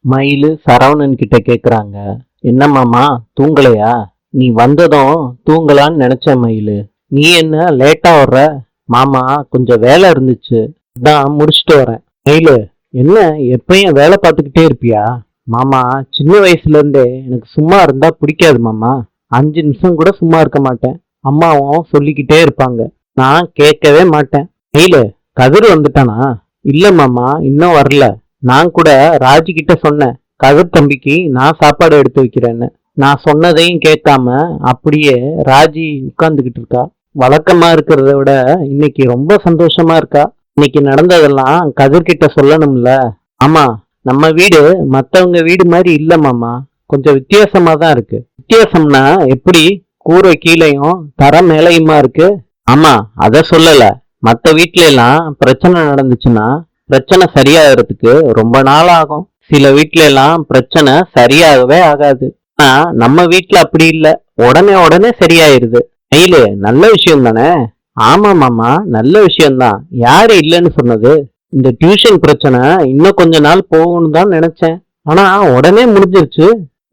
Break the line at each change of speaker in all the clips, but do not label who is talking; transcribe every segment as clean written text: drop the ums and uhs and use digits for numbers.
மயிலு சரவணன் கிட்ட கேக்குறாங்க. என்ன மாமா, தூங்கலையா? நீ வந்ததும் தூங்கலான்னு நினைச்சேன் மயிலு. நீ என்ன லேட்டா வர்ற? மாமா, கொஞ்சம் வேலை இருந்துச்சு, அதான் முடிச்சிட்டு வரேன். மயிலு, என்ன எப்பயும் வேலை பார்த்துக்கிட்டே இருப்பியா? மாமா, சின்ன வயசுல இருந்தே எனக்கு சும்மா இருந்தா பிடிக்காது மாமா. 5 நிமிஷம் கூட சும்மா இருக்க மாட்டேன். அம்மாவும் சொல்லிக்கிட்டே இருப்பாங்க, நான் கேட்கவே மாட்டேன். மயிலு, கதிர் வந்துட்டானா? இல்ல மாமா, இன்னும் வரல. நான் கூட ராஜி கிட்ட சொன்னேன், கதிர் தம்பிக்கு நான் சாப்பாடு எடுத்து வைக்கிறேன்னு. நான் சொன்னதையும் கேட்காம அப்படியே ராஜி உட்கார்ந்துகிட்டு இருக்கா. வழக்கமா இருக்கிறத விட இன்னைக்கு ரொம்ப சந்தோஷமா இருக்கா. இன்னைக்கு நடந்ததெல்லாம் கதிர்கிட்ட சொல்லணும்ல. ஆமா, நம்ம வீடு மத்தவங்க வீடு மாதிரி இல்ல மாமா, கொஞ்சம் வித்தியாசமா தான் இருக்கு. வித்தியாசம்னா எப்படி? கூரை கீழையும் தர மேலையுமா இருக்கு. ஆமா, அத சொல்லல. மத்த வீட்ல எல்லாம் பிரச்சனை நடந்துச்சுன்னா பிரச்சனை சரியாகிறதுக்கு ரொம்ப நாள் ஆகும். சில வீட்ல எல்லாம் பிரச்சனை சரியாகவே ஆகாது. ஆனா நம்ம வீட்ல அப்படி இல்ல, உடனே உடனே சரியாயிருது. மயிலு, நல்ல விஷயம் தானே? ஆமா மாமா, நல்ல விஷயம்தான். யாரு இல்லைன்னு சொன்னது? இந்த டியூஷன் பிரச்சனை இன்னும் கொஞ்ச நாள் போகும்னு தான் நினைச்சேன், ஆனா உடனே முடிஞ்சிருச்சு.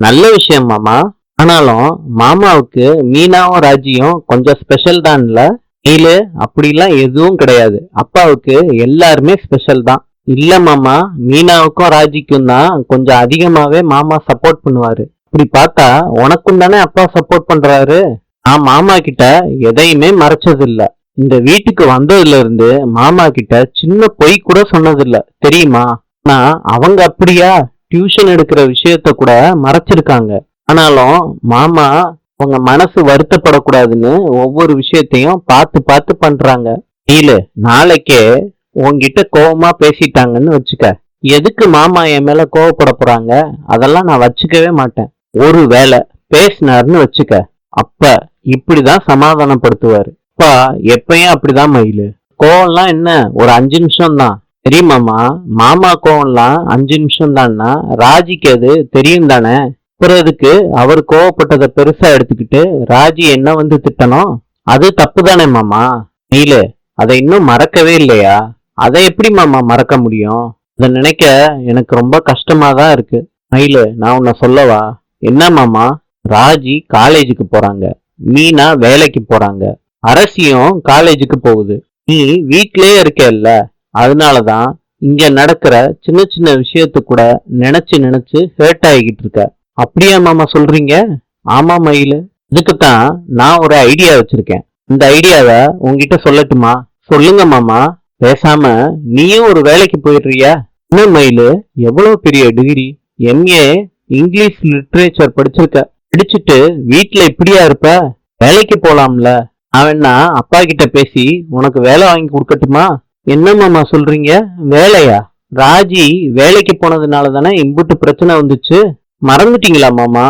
நல்ல விஷயம் மாமா. ஆனாலும் மாமாவுக்கு மீனாவும் ராஜியும் கொஞ்சம் ஸ்பெஷல் தான்ல? மயிலு, அப்படிலாம் எதுவும் கிடையாது. அப்பாவுக்கு எல்லாருமே ஸ்பெஷல் தான். இல்ல மாமா, மீனாவுக்கும் ராஜிக்கும் தான் கொஞ்சம் அதிகமாவே மாமா சப்போர்ட் பண்ணுவாரு. இப்படி பார்த்தா உனக்கும் தானே அப்பா சப்போர்ட் பண்றாரு. நான் மாமா கிட்ட எதையுமே மறைச்சது இல்ல. இந்த வீட்டுக்கு வந்ததுல இருந்து மாமா கிட்ட சின்ன பொய் கூட சொன்னதில்ல, தெரியுமா? ஆனா அவங்க அப்படியா டியூஷன் எடுக்கிற விஷயத்த கூட மறைச்சிருக்காங்க. ஆனாலும் மாமா உங்க மனசு வருத்தப்படக்கூடாதுன்னு ஒவ்வொரு விஷயத்தையும் பார்த்து பார்த்து பண்றாங்க. இல்ல, நாளைக்கே உன்கிட்ட கோவமா பேசிட்டாங்கன்னு வச்சுக்க, எதுக்கு மாமா என் மேல கோவப்பட போறாங்க? அதெல்லாம் நான் வச்சுக்கவே மாட்டேன். ஒரு வேளை பேசினாருன்னு வச்சுக்க, அப்ப இப்படிதான் சமாதானப்படுத்துவாரு. அப்பா எப்பயும் அப்படிதான் மயிலு. கோவம்லாம் என்ன, ஒரு 5 நிமிஷம் தான் தெரியுமாமா? மாமா கோவம்லாம் 5 நிமிஷம் தான்னா ராஜிக்கு அது தெரியும் தானே? அப்புறம் எதுக்கு அவர் கோவப்பட்டதை பெருசா எடுத்துக்கிட்டு ராஜி என்ன வந்து திட்டணும்? அது தப்பு தானே மாமா? மயிலு, அதை இன்னும் மறக்கவே இல்லையா? அதை எப்படி மாமா மறக்க முடியும்? அதை நினைக்க எனக்கு ரொம்ப கஷ்டமா தான் இருக்கு. மயிலு, நான் உன்னை சொல்லவா? என்ன மாமா? ராஜி காலேஜுக்கு போறாங்க, மீனா வேலைக்கு போறாங்க, அரசியும் காலேஜுக்கு போகுது. நீ வீட்லயே இருக்கல்ல, அதனாலதான் இங்க நடக்கிற சின்ன சின்ன விஷயத்து கூட நினைச்சு நினைச்சு ஹேர்ட் ஆகிக்கிட்டு இருக்க. அப்படியா மாமா சொல்றீங்க? ஆமா மயிலு, இதுக்குத்தான் நான் ஒரு ஐடியா வச்சிருக்கேன். இந்த ஐடியாவை உங்ககிட்ட சொல்லட்டுமா? சொல்லுங்க மாமா. பேசாம நீயும் ஒரு வேலைக்கு போயிடுறியா? என்ன மயிலு, எவ்வளவு பெரிய டிகிரி, எம்ஏ இங்கிலீஷ் லிட்ரேச்சர் படிச்சிருக்க. படிச்சுட்டு வீட்டுல இப்படியா இருப்ப? வேலைக்கு போலாம்ல. அவன்னா அப்பா கிட்ட பேசி உனக்கு வேலை வாங்கி கொடுக்கட்டுமா? என்ன மாமா சொல்றீங்க, வேலையா? ராஜி வேலைக்கு போனதுனால தானே இம்புட்டு பிரச்சனை வந்துச்சு, மறந்துட்டீங்களா மாமா?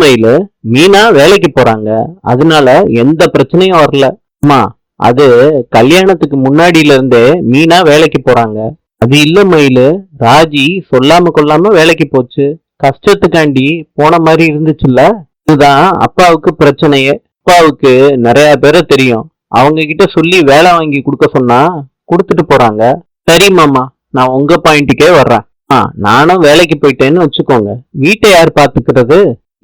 மயிலு, மீனா வேலைக்கு போறாங்க, அதனால எந்த பிரச்சனையும் வரல. அம்மா, அது கல்யாணத்துக்கு முன்னாடியில இருந்தே மீனா வேலைக்கு போறாங்க. அது இல்ல மயிலு, ராஜி சொல்லாம கொள்ளாம வேலைக்கு போச்சு, கஷ்டத்துக்காண்டி போன மாதிரி இருந்துச்சுல்ல. இதுதான் அப்பாவுக்கு பிரச்சனையே. அப்பாவுக்கு நிறைய பேரை தெரியும், அவங்க கிட்ட சொல்லி வேலை வாங்கி கொடுக்க சொன்னா கொடுத்துட்டு போறாங்க. சரி மாமா, நான் உங்க பாயிண்ட்டுக்கே வர்றேன். நானும் வேலைக்கு போயிட்டேன்னு வச்சுக்கோங்க, வீட்டை யார் பாத்துக்கிறது?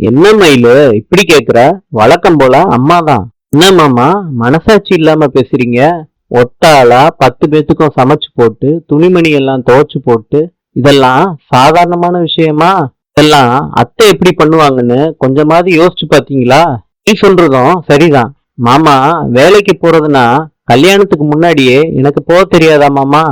என்ன மயிலு இப்படி கேக்குற? வழக்கம் போல அம்மாதான். என்ன மாமா, மனசாட்சி இல்லாம பேசுறீங்க? ஒத்தாளா 10 பேத்துக்கும் சமைச்சு போட்டு துணிமணி எல்லாம் துவைச்சு போட்டு இதெல்லாம் சாதாரணமான விஷயமா? இதெல்லாம் அத்தை எப்படி பண்ணுவாங்கன்னு கொஞ்சமாவது யோசிச்சு பாத்தீங்களா? நீ சொல்றதும் சரிதான் மாமா. வேலைக்கு போறதுன்னா கல்யாணத்துக்கு முன்னாடியே எனக்கு போக தெரியாதா மாமா?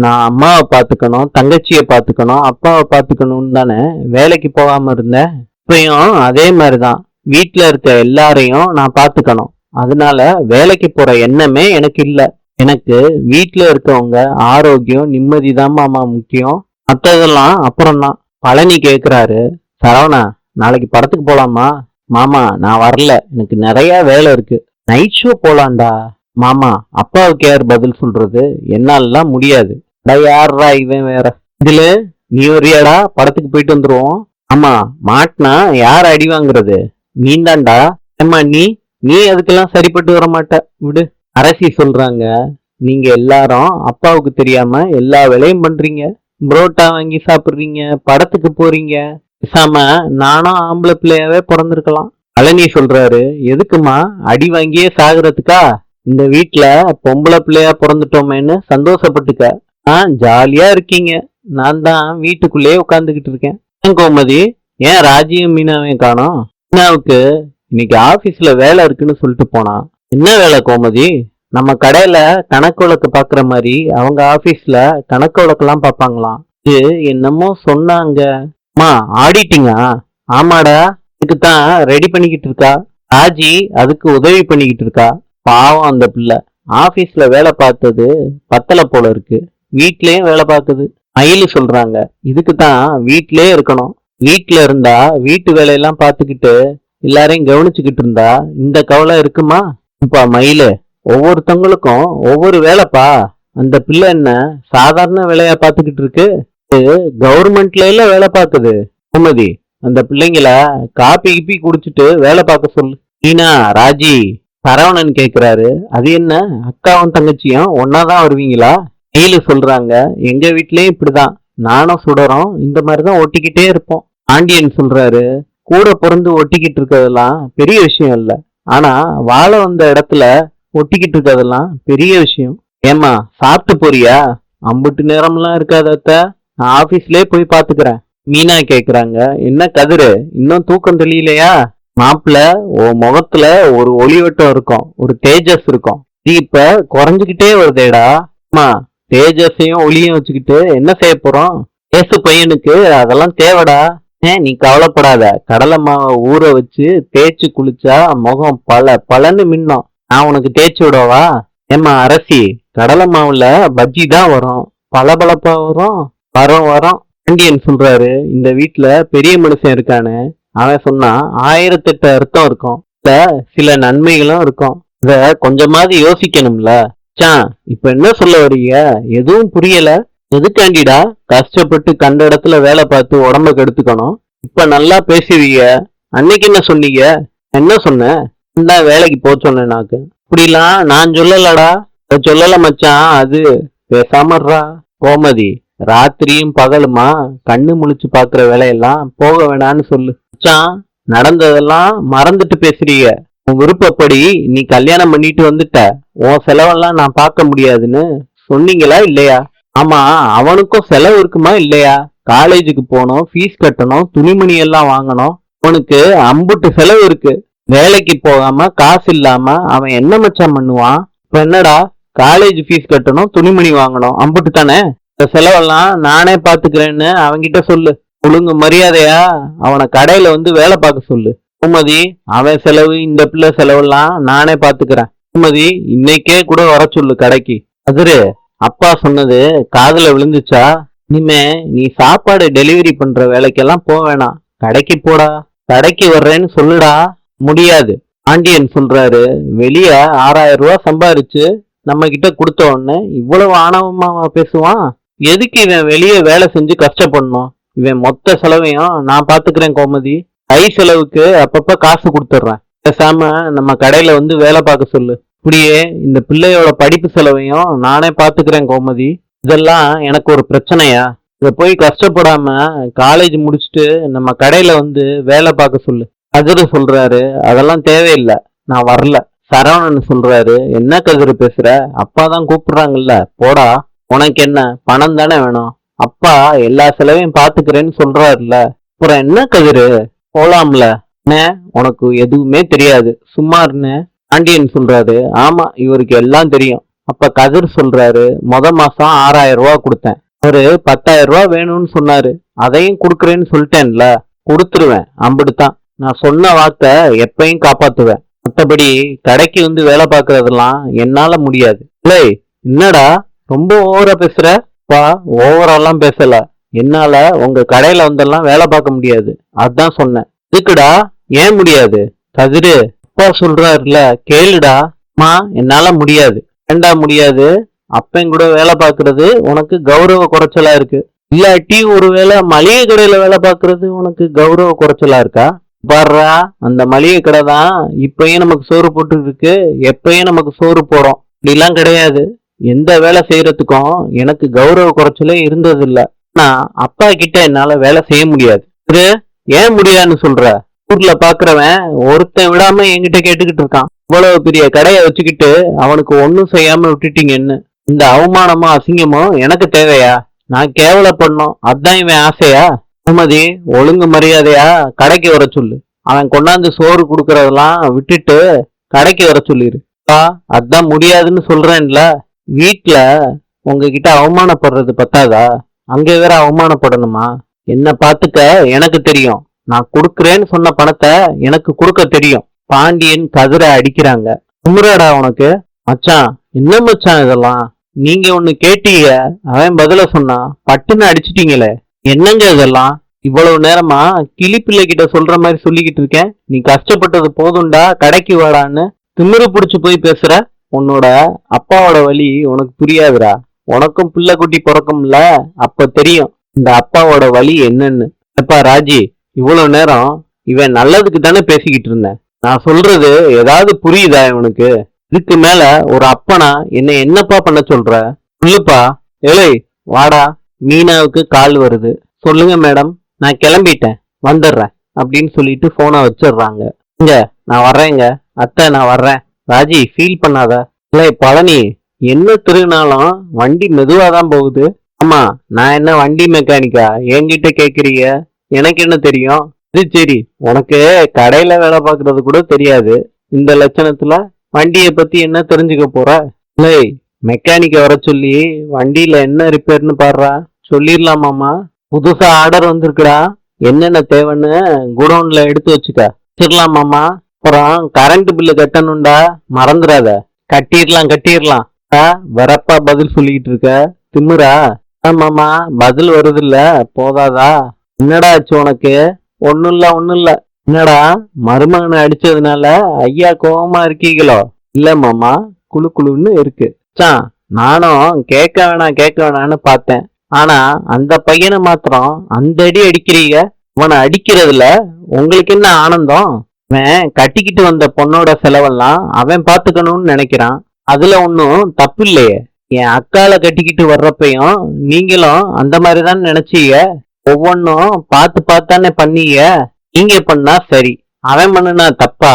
நான் அம்மாவை பாத்துக்கணும், தங்கச்சியை பாத்துக்கணும், அப்பாவை பாத்துக்கணும்னு தானே வேலைக்கு போகாம இருந்தேன். இப்பயும் அதே மாதிரிதான், வீட்டுல இருக்க எல்லாரையும் நான் பாத்துக்கணும். அதனால வேலைக்கு போற எண்ணமே எனக்கு இல்ல. எனக்கு வீட்டுல இருக்கவங்க ஆரோக்கியம் நிம்மதிதான் மாமா முக்கியம். மத்ததெல்லாம் அப்புறம்தான். பழனி கேக்குறாரு, சரவணா, நாளைக்கு படத்துக்கு போலாமா? மாமா, நான் வரல, எனக்கு நிறைய வேலை இருக்கு. நைட் ஷோ போலாண்டா. மாமா, அப்பாவுக்கு யார் பதில் சொல்றது? என்னாலலாம் முடியாது. யாரா இவன் வேற? இதுல நீ வரியாடா, படத்துக்கு போயிட்டு வந்துருவோம். ஆமா, மாட்டினா யார் அடி வாங்குறது? நீந்தாண்டா. ஏம்மா, நீ அதுக்கெல்லாம் சரிப்பட்டு வர மாட்ட, விடு. அரசி சொல்றாங்க, நீங்க எல்லாரும் அப்பாவுக்கு தெரியாம எல்லா வேலையும் பண்றீங்க, புரோட்டா வாங்கி சாப்பிடுறீங்க, படத்துக்கு போறீங்க. பேசாம நானும் ஆம்பளை பிள்ளையாவே பிறந்திருக்கலாம். பழனி சொல்றாரு, எதுக்குமா அடி வாங்கியே சாகுறதுக்கா? இந்த வீட்ல பொம்பளை பிள்ளையா பிறந்துட்டோமேன்னு சந்தோஷப்பட்டுக்க. ஜாலியா இருக்கீங்க. நான் தான் வீட்டுக்குள்ளேயே உட்காந்துக்கிட்டு இருக்கேன். ஏன் கோமதி, ஏன் ராஜியும் மீனாவையும் காணோம்? மீனாவுக்கு இன்னைக்கு ஆபீஸ்ல வேலை இருக்குன்னு சொல்லிட்டு போனா. என்ன வேலை கோமதி? நம்ம கடையில கணக்கு வழக்கு பாக்குற மாதிரி அவங்க ஆபீஸ்ல கணக்கு வழக்கெல்லாம் பாப்பாங்களாம். இது என்னமோ சொன்னாங்க. அம்மா, ஆடிட்டிங்கா? ஆமாடா, இதுக்கு தான் ரெடி பண்ணிக்கிட்டு இருக்கா. ராஜி அதுக்கு உதவி பண்ணிக்கிட்டு இருக்கா. பாவம் அந்த பிள்ளை. ஆபீஸ்ல வேலை பார்த்தது பத்தல போல இருக்கு, வீட்லயும் வேலை பார்க்குது. மயிலு சொல்றாங்க, இதுக்கு தான் வீட்லயே இருக்கணும். வீட்ல இருந்தா வீட்டு வேலையெல்லாம் பார்த்துக்கிட்டு எல்லாரையும் கவனிச்சுக்கிட்டு இருந்தா இந்த கவலை இருக்குமா? இப்பா மயிலு, ஒவ்வொருத்தவங்களுக்கும் ஒவ்வொரு வேலைப்பா. அந்த பிள்ளை என்ன சாதாரண வேலையா பார்த்துக்கிட்டு இருக்கு? இது கவர்மெண்ட்ல எல்லாம் வேலை பார்க்குது. சுமதி, அந்த பிள்ளைங்கள காப்பி கிப்பி குடிச்சிட்டு வேலை பார்க்க சொல்லு. நீனா ராஜி, சரவணன் கேக்குறாரு, அது என்ன அக்காவும் தங்கச்சியும் ஒன்னாதான் வருவீங்களா? மயிலு சொல்றாங்க, எங்க வீட்லயும் இப்படிதான், நானும் சுடரும் இந்த மாதிரிதான் ஒட்டிக்கிட்டே இருப்போம். ஆண்டியன் சொல்றாரு, கூட பிறந்து ஒட்டிக்கிட்டு இருக்கிறதெல்லாம் பெரிய விஷயம் இல்ல, ஆனா வாழ வந்த இடத்துல ஒட்டிக்கிட்டு இருக்கிறதெல்லாம் பெரிய விஷயம். ஏமா, சாப்பிட்டு போறியா? அம்புட்டு நேரம்லாம் இருக்காத அத்தை, நான் ஆபீஸ்லயே போய் பாத்துக்கிறேன். மீனா கேக்குறாங்க, என்ன கதிரு, இன்னும் தூக்கம் தெரியலையா? மாப்பிள்ள, உன் முகத்துல ஒரு ஒளிவட்டம் இருக்கும், ஒரு தேஜஸ் இருக்கும். இது இப்ப குறைஞ்சுக்கிட்டே வருதேடா. அம்மா, தேஜஸையும் ஒளியும் வச்சுக்கிட்டு என்ன செய்ய போறோம்? ஏசு பையனுக்கு அதெல்லாம் தேவைடா. நீ கவலைப்படாத, கடலை மாவை ஊற வச்சு தேய்ச்சு குளிச்சா முகம் பலன்னு மின்னும். நான் உனக்கு தேய்ச்சி விடவா? ஏமா அரசி, கடலை மாவுல பஜ்ஜி தான் வரும், பளபளப்பா வரும். வரும் வரும். பாண்டியன் சொல்றாரு, இந்த வீட்டுல பெரிய மனுஷன் இருக்கானு, அவன் சொன்னா 1008 அர்த்தம் இருக்கும், இல்ல சில நன்மைகளும் இருக்கும். இத கொஞ்சமாவது யோசிக்கணும்ல. இப்ப என்ன சொல்ல வரீங்க? எதுவும் புரியல. எதுக்காண்டிடா கஷ்டப்பட்டு கண்ட இடத்துல வேலை பார்த்து உடம்ப கெடுத்துக்கணும்? இப்ப நல்லா பேசுவீங்க. அன்னைக்கு என்ன சொன்னீங்க? என்ன சொன்னேன்? இந்த வேலைக்கு போக சொன்னேன். நாக்கு இப்படிலாம் நான் சொல்லலடா. சொல்லல மச்சான், அது பேசாமறா. கோமதி, ராத்திரியும் பகலுமா கண்ணு முழிச்சு பாக்குற வேலையெல்லாம் போக வேணான்னு சொல்லு. மச்சான், நடந்ததெல்லாம் மறந்துட்டு பேசுறீங்க. உன் விருப்பப்படி நீ கல்யாணம் பண்ணிட்டு வந்துட்ட, உன் செலவெல்லாம் நான் பார்க்க முடியாதுன்னு சொன்னீங்களா இல்லையா? ஆமா, அவனுக்கும் செலவு இருக்குமா இல்லையா? காலேஜுக்கு போகணும், ஃபீஸ் கட்டணும், துணிமணி எல்லாம் வாங்கணும். அவனுக்கு அம்புட்டு செலவு இருக்கு. வேலைக்கு போகாம காசு இல்லாம அவன் என்ன மச்சான் பண்ணுவான்? இப்ப என்னடா, காலேஜ் ஃபீஸ் கட்டணும், துணிமணி வாங்கணும், அம்புட்டு தானே. இந்த செலவெல்லாம் நானே பாத்துக்கிறேன்னு அவன்கிட்ட சொல்லு. ஒழுங்கு மரியாதையா அவனை கடையில வந்து வேலை பார்க்க சொல்லு. சுமதி, அவன் செலவு இந்த பிள்ளை செலவெல்லாம் நானே பாத்துக்கிறேன். சுமதி, இன்னைக்கே கூட வர சொல்லு கடைக்கு. அதிரு, அப்பா சொன்னது காதுல விழுந்துச்சா? இனிமே நீ சாப்பாடு டெலிவரி பண்ற வேலைக்கெல்லாம் போக வேணாம், கடைக்கு போடா. கடைக்கு வர்றேன்னு சொல்லுடா. முடியாது. ஆண்டியன் சொல்றாரு, வெளிய 6000 ரூபாய் சம்பாரிச்சு நம்ம கிட்ட கொடுத்த உடனே இவ்வளவு ஆணவமா பேசுவான்? எதுக்கு இவன் வெளியே வேலை செஞ்சு கஷ்டப்படணும்? இவன் மொத்த செலவையும் நான் பாத்துக்கிறேன் கோமதி. கை செலவுக்கு அப்பப்ப காசு கொடுத்துட்றேன். பேசாம நம்ம கடையில வந்து வேலை பார்க்க சொல்லு. இப்படியே இந்த பிள்ளையோட படிப்பு செலவையும் நானே பாத்துக்கிறேன் கோமதி. இதெல்லாம் எனக்கு ஒரு பிரச்சனையா? இத போய் கஷ்டப்படாம காலேஜ் முடிச்சுட்டு நம்ம கடையில வந்து வேலை பார்க்க சொல்லு. கதிரு சொல்றாரு, அதெல்லாம் தேவையில்லை, நான் வரல. சரவணன் சொல்றாரு, என்ன கதிரு பேசுற? அப்பா தான் கூப்பிடுறாங்கல்ல, போடா. உனக்கு என்ன, பணம் தானே வேணும்? அப்பா எல்லா செலவையும் பாத்துக்கிறேன்னு சொல்றாருல்ல, அப்புறம் என்ன கதிரு, போலாம்ல. உனக்கு எதுவுமே தெரியாது, சும்மா இருன்னு ஆண்டியன் சொல்றாரு. ஆமா, இவருக்கு எல்லாம் தெரியும். அப்ப கதிர் சொல்றாரு, மாசம் 6000 ரூபாய் கொடுத்தேன், ஒரு 10,000 ரூபாய் வேணும்னு சொன்னாரு, அதையும் கொடுக்குறேன்னு சொல்லிட்டேன்ல, கொடுத்துருவேன். அம்பிடுதான். நான் சொன்ன வார்த்தை எப்பயும் காப்பாத்துவேன். மற்றபடி கடைக்கு வந்து வேலை பார்க்கறதெல்லாம் என்னால முடியாது. இல்லை, என்னடா ரொம்ப ஓவரா பேசுற? பா, ஓவரெல்லாம் பேசல. என்னால உங்க கடையில வந்தெல்லாம் வேலை பார்க்க முடியாது, அதான் சொன்னேன். இதுக்குடா, ஏன் முடியாது? கதிரு, அப்பா சொல்றாருல, கேளுடா. மா, என்னால முடியாது. ஏண்டா முடியாது? அப்பன் கூட வேலை பார்க்கறது உனக்கு கௌரவ குறைச்சலா இருக்கு, இல்லாட்டி ஒருவேளை மளிகை கடையில வேலை பார்க்கறது உனக்கு கௌரவ குறைச்சலா இருக்கா? பாடுறா, அந்த மளிகை கடை தான் இப்பயும் நமக்கு சோறு போட்டு இருக்கு, எப்பயும் நமக்கு சோறு போறோம். இப்படிலாம் கிடையாது. எந்த வேலை செய்யறதுக்கும் எனக்கு கௌரவ குறைச்சலே இருந்தது இல்ல. நான் அப்பா கிட்ட என்னால வேலை செய்ய முடியாது. இது ஏன் முடியாதுன்னு சொல்ற? ஊர்ல பாக்குறவன் ஒருத்தன் விடாம என்கிட்ட கேட்டுக்கிட்டு இருக்கான். இவ்வளவு பெரிய கடையை வச்சுக்கிட்டு அவனுக்கு ஒன்னும் செய்யாம விட்டுட்டீங்கன்னு. இந்த அவமானமோ அசிங்கமோ எனக்கு தேவையா? நான் கேவலப்படணும் அதான் இவன் ஆசையா? சுமதி, ஒழுங்கு மரியாதையா கடைக்கு வர சொல்லு. அவன் கொண்டாந்து சோறு குடுக்கறதெல்லாம் விட்டுட்டு கடைக்கு வர சொல்லிரு. அதான் முடியாதுன்னு சொல்றேன்ல. வீட்டுல உங்ககிட்ட அவமானப்படுறது பத்தாதா? அங்க வேற அவமானப்படணுமா? என்ன பாத்துக்க, எனக்கு தெரியும். நான் குடுக்கறேன்னு சொன்ன பணத்தை எனக்கு கொடுக்க தெரியும். பாண்டியன் கதிரை அடிக்கிறாங்க. குமுறாடா உனக்கு? மச்சான், என்ன மச்சான் இதெல்லாம்? நீங்க ஒண்ணு கேட்டீங்க, அவன் பதில சொன்னா பட்டுன்னு அடிச்சிட்டீங்களே. என்னங்க இதெல்லாம்? இவ்வளவு நேரமா கிளிப்பிள்ளை கிட்ட சொல்ற மாதிரி சொல்லிக்கிட்டு இருக்கேன். நீ கஷ்டப்பட்டது போதும்டா, கடைக்கு வாடான்னு திமிரு புடிச்சு போய் பேசுற. உன்னோட அப்பாவோட வலி உனக்கு புரியாதுடா. உனக்கும் பிள்ளை குட்டி பிறக்கும்ல, அப்ப தெரியும் இந்த அப்பாவோட வலி என்னன்னு. எப்பா ராஜி, இவ்வளவு நேரம் இவன் நல்லதுக்கு தானே பேசிக்கிட்டு இருந்தேன். நான் சொல்றது ஏதாவது புரியுதா இவனுக்கு? இதுக்கு மேல ஒரு அப்பனா என்ன என்னப்பா பண்ண சொல்ற? சொல்லுப்பா. ஏலே வாடா, மீனாவுக்கு கால் வருது. சொல்லுங்க மேடம், நான் கிளம்பிட்டேன், வந்துடுறேன் அப்படின்னு சொல்லிட்டு போனை வச்சிடுறாங்க. இங்க நான் வர்றேங்க அத்தை, நான் வர்றேன். ராஜி, ஃபீல் பண்ணாத. இல்லை பழனி, என்ன திருநாளும் வண்டி மெதுவாதான் போகுது. ஆமா, நான் என்ன வண்டி மெக்கானிக்கா? என்கிட்ட கேக்குறீங்க, எனக்கு என்ன தெரியும்? இது சரி, உனக்கு கடையில வேலை பார்க்கறது கூட தெரியாது. இந்த லட்சணத்துல வண்டியை பத்தி என்ன தெரிஞ்சுக்க போற? இல்லை, மெக்கானிக்க வர சொல்லி வண்டியில என்ன ரிப்பேர்னு பாடுறா. சொல்லிடலாமாமா? புதுசா ஆர்டர் வந்திருக்குடா, என்னென்ன தேவைன்னு குடோன்ல எடுத்து வச்சுக்கலாமாமா. அப்புறம் கரண்ட் பில்லு கட்டணும்டா, மறந்துடாத. கட்டிடலாம் கட்டிடலாம். வரப்பா பதில் சொல்லிக்கிட்டு இருக்க, திமுறா? ஆமாமா, பதில் வருது இல்ல, போதாதா? என்னடா ஆச்சு உனக்கு? ஒண்ணும் இல்ல. என்னடா, மருமகனை அடிச்சதுனால ஐயா கோவமா இருக்கீங்களோ? இல்ல மாமா, குழு குழுன்னு இருக்கு. நானும் கேட்க வேணான்னு பார்த்தேன். ஆனா அந்த பையனை மாத்திரம் அந்த அடி அடிக்கிறீங்க. அவனை அடிக்கிறதுல உங்களுக்கு என்ன ஆனந்தம்? அவன் கட்டிக்கிட்டு வந்த பொண்ணோட செலவெல்லாம் அவன் பாத்துக்கணும்னு நினைக்கிறான். அதுல ஒன்னும் தப்பு இல்லையே. என் அக்கால கட்டிக்கிட்டு வர்றப்பையும் நீங்களும் அந்த மாதிரிதான் நினைச்சீங்க. ஒவ்வொன்னும் பார்த்து பார்த்தானே பண்ணீங்க. நீங்க பண்ணா சரி, அவன் பண்ணுனா தப்பா?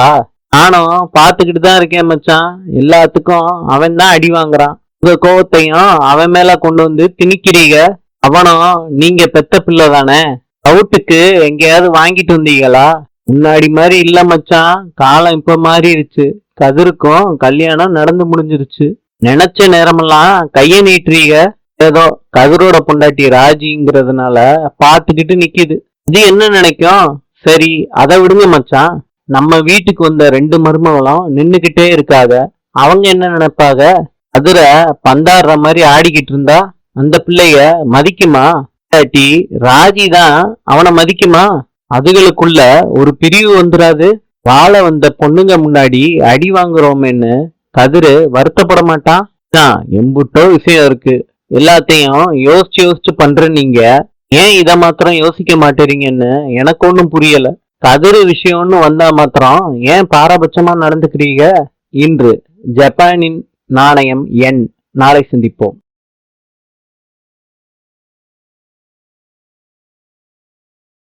நானும் பாத்துக்கிட்டு தான் இருக்கேன் மச்சான். எல்லாத்துக்கும் அவன் தான் அடி வாங்குறான். உங்க கோவத்தையும் அவன் மேல கொண்டு வந்து திணிக்கிறீங்க. அவனும் நீங்க பெத்த பிள்ளை தானே. அவுட்டுக்கு எங்கேயாவது வாங்கிட்டு வந்தீங்களா? முன்னாடி மாதிரி இல்ல மச்சான், காலம் இப்ப மாறிடுச்சு. கதிருக்கும் கல்யாணம் நடந்து முடிஞ்சிருச்சு. நினைச்ச நேரமெல்லாம் கைய நீட்டுறீங்க. ஏதோ கதிரோட பொண்டாட்டி ராஜிங்கிறதுனால பாத்துக்கிட்டு நிக்குது. அது என்ன நினைக்கும்? சரி, அதை விடுங்க மச்சான். நம்ம வீட்டுக்கு வந்த 2 மருமகளும் நின்னுகிட்டே இருக்காங்க. அவங்க என்ன நினைப்பாங்க? அதுல பந்தாடுற மாதிரி ஆடிக்கிட்டு இருந்தா அந்த பிள்ளைய மதிக்குமா? இல்லாட்டி ராஜி தான் அவனை மதிக்குமா? அதுகளுக்குள்ள ஒரு பிரிவு வந்துடாது? வாழ வந்த பொண்ணுங்க முன்னாடி அடி வாங்குறோமேன்னு கதிரு வருத்தப்பட மாட்டான்? எம்புட்டோ விஷயம் இருக்கு. எல்லாத்தையும் யோசிச்சு பண்ற நீங்க ஏன் இத மாத்திரம் யோசிக்க மாட்டேறீங்கன்னு எனக்கு ஒன்னும் புரியல. கதிரு விஷயம்னு வந்தா மாத்திரம் ஏன் பாரபட்சமா நடந்துக்கிறீங்க? இன்று ஜப்பானின் நாணயம் yen. நாளை சந்திப்போம்.